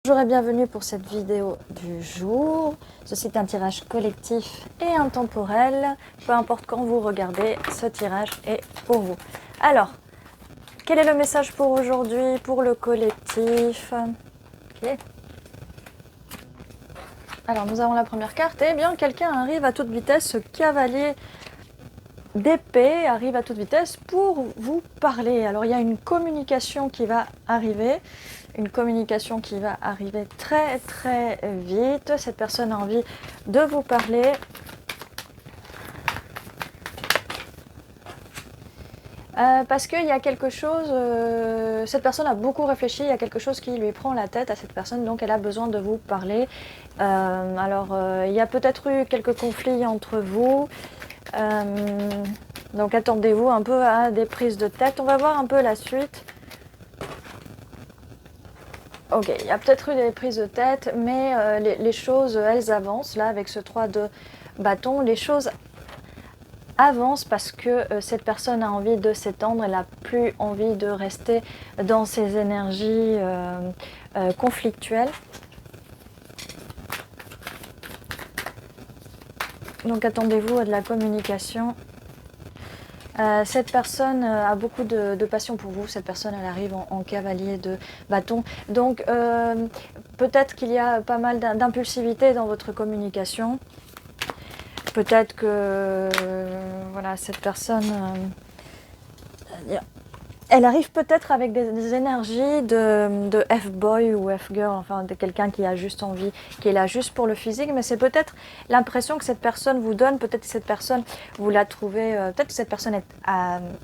Bonjour et bienvenue pour cette vidéo du jour. Ceci est un tirage collectif et intemporel. Peu importe quand vous regardez, ce tirage est pour vous. Alors, quel est le message pour aujourd'hui, pour le collectif? Ok. Alors, nous avons la première carte. Eh bien, quelqu'un arrive à toute vitesse, ce cavalier d'épée arrive à toute vitesse pour vous parler. Alors, il y a une communication qui va arriver. Une communication qui va arriver très très vite. Cette personne a envie de vous parler. Parce qu'il y a quelque chose, cette personne a beaucoup réfléchi, il y a quelque chose qui lui prend la tête à cette personne, donc elle a besoin de vous parler. Il y a peut-être eu quelques conflits entre vous. Donc attendez-vous un peu à des prises de tête. On va voir un peu la suite. Ok, il y a peut-être eu des prises de tête, mais les choses, elles avancent. Là, avec ce 3 de bâton, les choses avancent parce que cette personne a envie de s'étendre. Elle n'a plus envie de rester dans ses énergies conflictuelles. Donc attendez-vous à de la communication. Cette personne a beaucoup de passion pour vous. Cette personne, elle arrive en cavalier de bâton. Donc, peut-être qu'il y a pas mal d'impulsivité dans votre communication. Peut-être que voilà, cette personne, elle arrive peut-être avec des énergies de F-boy ou F-girl, enfin de quelqu'un qui a juste envie, qui est là juste pour le physique, mais c'est peut-être l'impression que cette personne vous donne, peut-être que cette personne, vous la trouvez, peut-être que cette personne est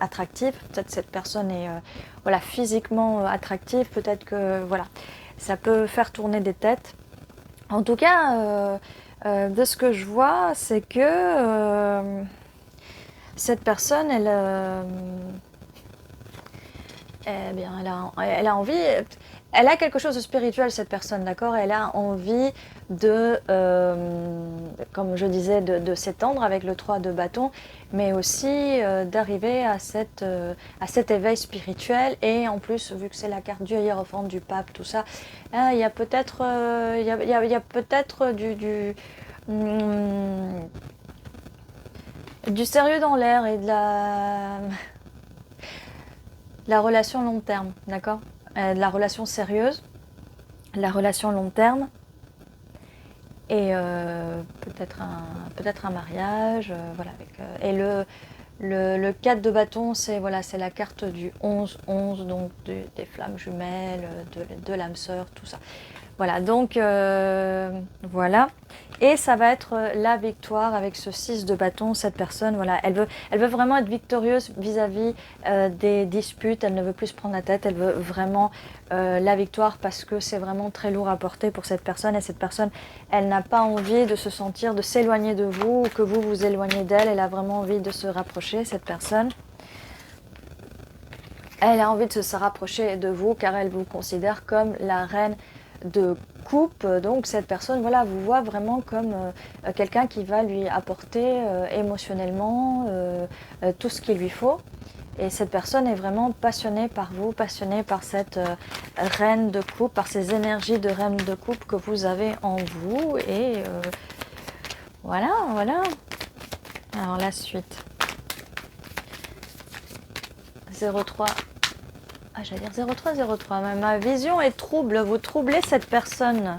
attractive, peut-être que cette personne est voilà, physiquement attractive, peut-être que voilà, ça peut faire tourner des têtes. En tout cas, de ce que je vois, c'est que cette personne, eh bien, elle a envie, elle a quelque chose de spirituel, cette personne, d'accord? Elle a envie de, comme je disais, de s'étendre avec le 3 de bâton, mais aussi d'arriver à cet éveil spirituel. Et en plus, vu que c'est la carte du hiérophante, du pape, tout ça, il y a peut-être peut-être du sérieux dans l'air et de la relation long terme, d'accord? De la relation sérieuse, la relation long terme, et peut-être un mariage, voilà. Et le 4 de bâton, c'est voilà, c'est la carte du 11-11, donc des flammes jumelles, de l'âme sœur, tout ça. Voilà, donc voilà. Et ça va être la victoire avec ce 6 de bâton. Cette personne, voilà, elle veut vraiment être victorieuse vis-à-vis des disputes. Elle ne veut plus se prendre la tête. Elle veut vraiment la victoire parce que c'est vraiment très lourd à porter pour cette personne. Et cette personne, elle n'a pas envie de se sentir, de s'éloigner de vous ou que vous vous éloignez d'elle. Elle a vraiment envie de se rapprocher, cette personne. Elle a envie de se rapprocher de vous car elle vous considère comme la reine de coupe. Donc cette personne, voilà, vous voit vraiment comme quelqu'un qui va lui apporter émotionnellement tout ce qu'il lui faut. Et cette personne est vraiment passionnée par vous, passionnée par cette reine de coupe, par ces énergies de reine de coupe que vous avez en vous. Et voilà. Alors la suite. 03. Ah, j'allais dire 03. Ma vision est trouble. Vous troublez cette personne.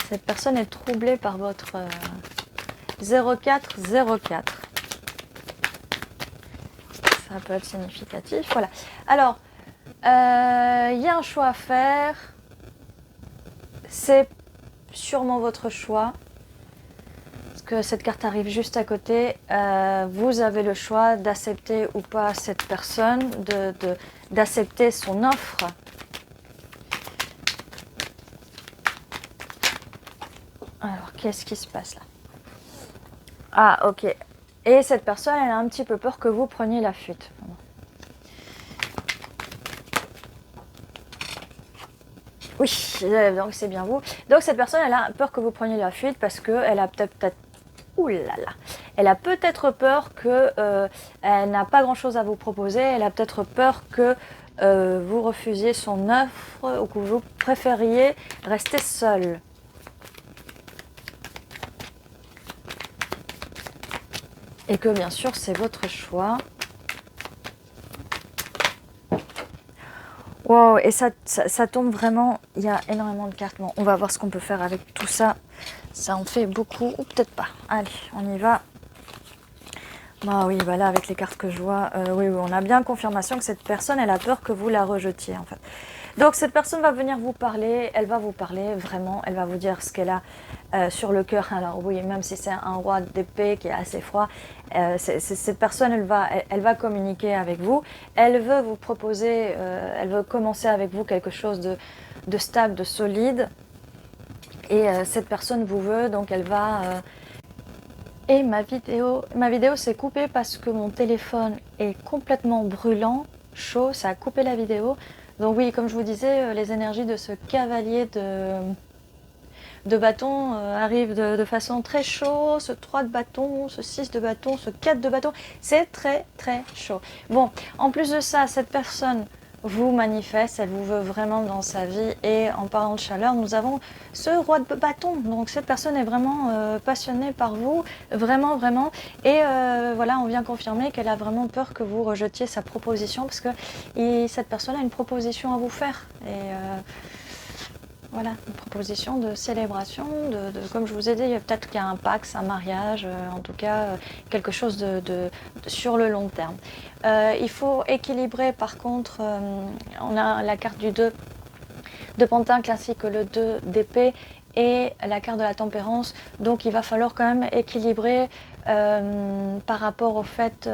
Cette personne est troublée par votre 04. Ça peut être significatif. Voilà. Alors, il y a un choix à faire. C'est sûrement votre choix. Parce que cette carte arrive juste à côté. Vous avez le choix d'accepter ou pas cette personne, d'accepter son offre. Alors, qu'est-ce qui se passe là? Ah, ok. Et cette personne, elle a un petit peu peur que vous preniez la fuite. Oui, donc c'est bien vous. Donc cette personne, elle a peur que vous preniez la fuite parce qu'elle a peut-être... Ouh là là. Elle a peut-être peur que elle n'a pas grand-chose à vous proposer. Elle a peut-être peur que vous refusiez son offre ou que vous préfériez rester seul. Et que bien sûr, c'est votre choix. Wow, et ça tombe vraiment, il y a énormément de cartes. Bon, on va voir ce qu'on peut faire avec tout ça. Ça en fait beaucoup, ou peut-être pas. Allez, on y va. Bah oui, voilà, avec les cartes que je vois, oui, on a bien confirmation que cette personne, elle a peur que vous la rejetiez, en fait. Donc, cette personne va venir vous parler, elle va vous parler vraiment, elle va vous dire ce qu'elle a sur le cœur. Alors oui, même si c'est un roi d'épée qui est assez froid, cette personne, elle va communiquer avec vous. Elle veut vous proposer, elle veut commencer avec vous quelque chose de stable, de solide. Et cette personne vous veut, donc elle va... Et ma vidéo s'est coupée parce que mon téléphone est complètement brûlant, chaud, ça a coupé la vidéo. Donc oui, comme je vous disais, les énergies de ce cavalier de bâton arrivent de façon très chaud. Ce 3 de bâton, ce 6 de bâton, ce 4 de bâton, c'est très très chaud. Bon, en plus de ça, cette personne vous manifeste, elle vous veut vraiment dans sa vie. Et en parlant de chaleur, nous avons ce roi de bâton. Donc cette personne est vraiment passionnée par vous, vraiment, vraiment. Et voilà, on vient confirmer qu'elle a vraiment peur que vous rejetiez sa proposition parce que cette personne a une proposition à vous faire. Et voilà, une proposition de célébration, comme je vous ai dit, peut-être qu'il y a un pax, un mariage, en tout cas quelque chose sur le long terme. Il faut équilibrer par contre, on a la carte du 2 de Pentacle ainsi que le 2 d'épée et la carte de la tempérance, donc il va falloir quand même équilibrer par rapport au fait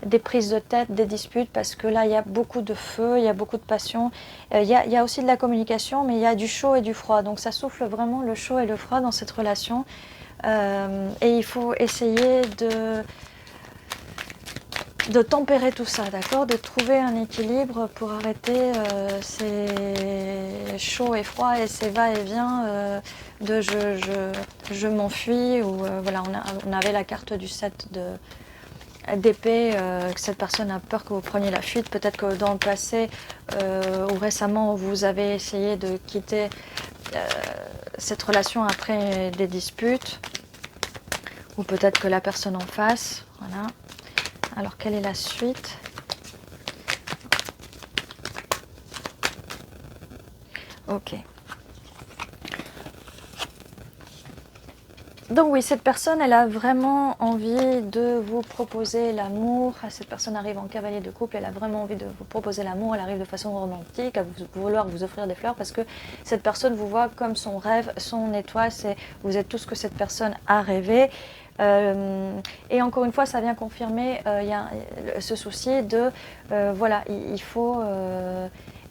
des prises de tête, des disputes, parce que là il y a beaucoup de feu, il y a beaucoup de passion, il y a aussi de la communication, mais il y a du chaud et du froid, donc ça souffle vraiment le chaud et le froid dans cette relation, et il faut essayer de tempérer tout ça, d'accord, de trouver un équilibre pour arrêter ces chauds et froids et ces va-et-vient de je m'enfuis, ou voilà, on avait la carte du 7 d'épée, que cette personne a peur que vous preniez la fuite. Peut-être que dans le passé ou récemment vous avez essayé de quitter cette relation après des disputes, ou peut-être que la personne en face, voilà. Alors, quelle est la suite? Ok. Donc oui, cette personne, elle a vraiment envie de vous proposer l'amour. Cette personne arrive en cavalier de couple, elle a vraiment envie de vous proposer l'amour. Elle arrive de façon romantique, à vouloir vous offrir des fleurs, parce que cette personne vous voit comme son rêve, son étoile. Vous êtes tout ce que cette personne a rêvé. Et encore une fois, ça vient confirmer il y a ce souci de voilà, il faut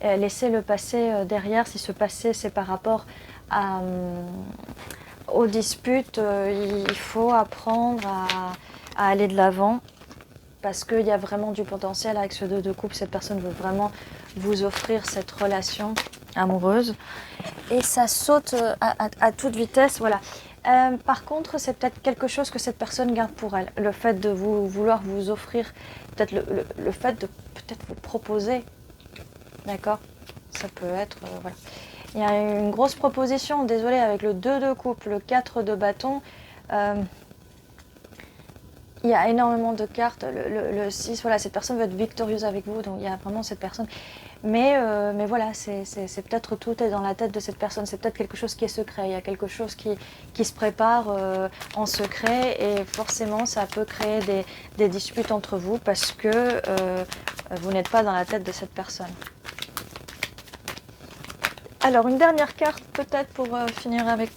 laisser le passé derrière. Si ce passé c'est par rapport aux disputes, il faut apprendre à aller de l'avant, parce qu'il y a vraiment du potentiel avec ce 2 de couple. Cette personne veut vraiment vous offrir cette relation amoureuse et ça saute à toute vitesse, voilà. Par contre, c'est peut-être quelque chose que cette personne garde pour elle. Le fait de vouloir vous offrir, peut-être le fait de peut-être vous proposer, d'accord? Ça peut être, voilà. Il y a une grosse proposition, désolé, avec le 2 de couple, le 4 de bâton. Il y a énormément de cartes, le 6, voilà, cette personne veut être victorieuse avec vous, donc il y a vraiment cette personne. Mais voilà, c'est peut-être tout est dans la tête de cette personne, c'est peut-être quelque chose qui est secret, il y a quelque chose qui se prépare en secret, et forcément ça peut créer des disputes entre vous parce que vous n'êtes pas dans la tête de cette personne. Alors une dernière carte peut-être pour finir avec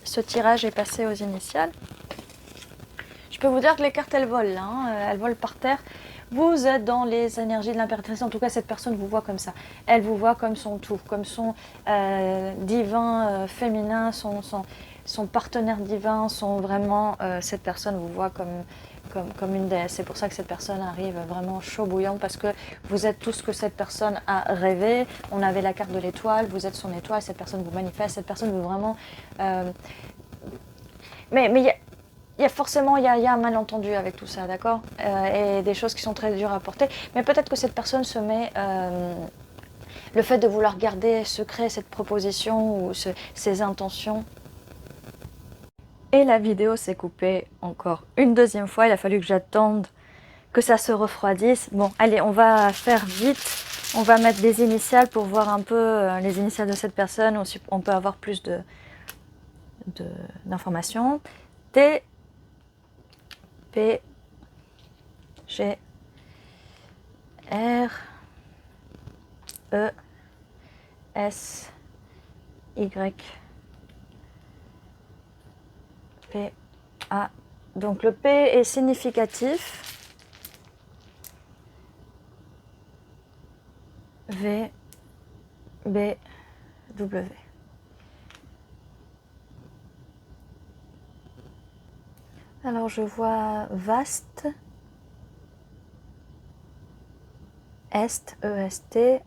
ce tirage et passer aux initiales. Je peux vous dire que les cartes elles volent, hein, elles volent par terre. Vous êtes dans les énergies de l'impératrice, en tout cas cette personne vous voit comme ça. Elle vous voit comme son tout, comme son divin féminin, son partenaire divin, vraiment, cette personne vous voit comme une déesse. C'est pour ça que cette personne arrive vraiment chaud bouillant, parce que vous êtes tout ce que cette personne a rêvé. On avait la carte de l'étoile, vous êtes son étoile, cette personne vous manifeste, cette personne veut vraiment... mais il y a forcément il y a un malentendu avec tout ça, d'accord, et des choses qui sont très dures à porter. Mais peut-être que cette personne se met le fait de vouloir garder secret cette proposition ou ses intentions. Et la vidéo s'est coupée encore une deuxième fois. Il a fallu que j'attende que ça se refroidisse. Bon, allez, on va faire vite. On va mettre des initiales pour voir un peu les initiales de cette personne. On peut avoir plus d'informations. T, P, G, R, E, S, Y, P, A. Donc le P est significatif. V, B, W. Alors je vois vaste, est, E-S-T,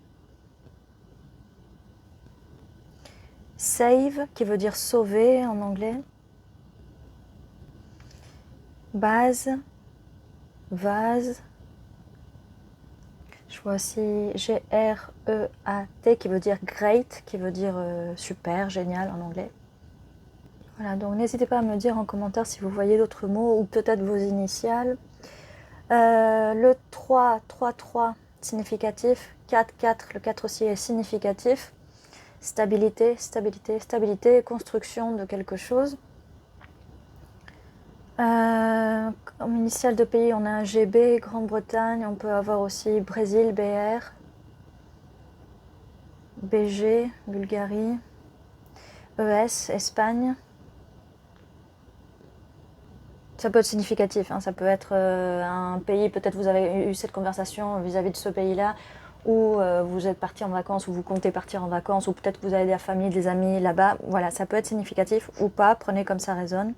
save, qui veut dire sauver en anglais, base, vase, je vois aussi G-R-E-A-T, qui veut dire great, qui veut dire super, génial en anglais. Voilà, donc n'hésitez pas à me dire en commentaire si vous voyez d'autres mots ou peut-être vos initiales. Le 3, 3, 3, significatif. 4, 4, le 4 aussi est significatif. Stabilité, stabilité, stabilité, construction de quelque chose. Comme initiale de pays, on a un GB, Grande-Bretagne, on peut avoir aussi Brésil, BR, BG, Bulgarie, ES, Espagne. Ça peut être significatif, hein, ça peut être un pays, peut-être vous avez eu cette conversation vis-à-vis de ce pays-là, ou vous êtes parti en vacances, ou vous comptez partir en vacances, ou peut-être vous avez de la famille, des amis là-bas. Voilà, ça peut être significatif ou pas, prenez comme ça résonne.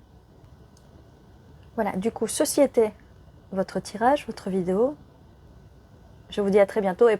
Voilà, du coup, ceci était votre tirage, votre vidéo. Je vous dis à très bientôt et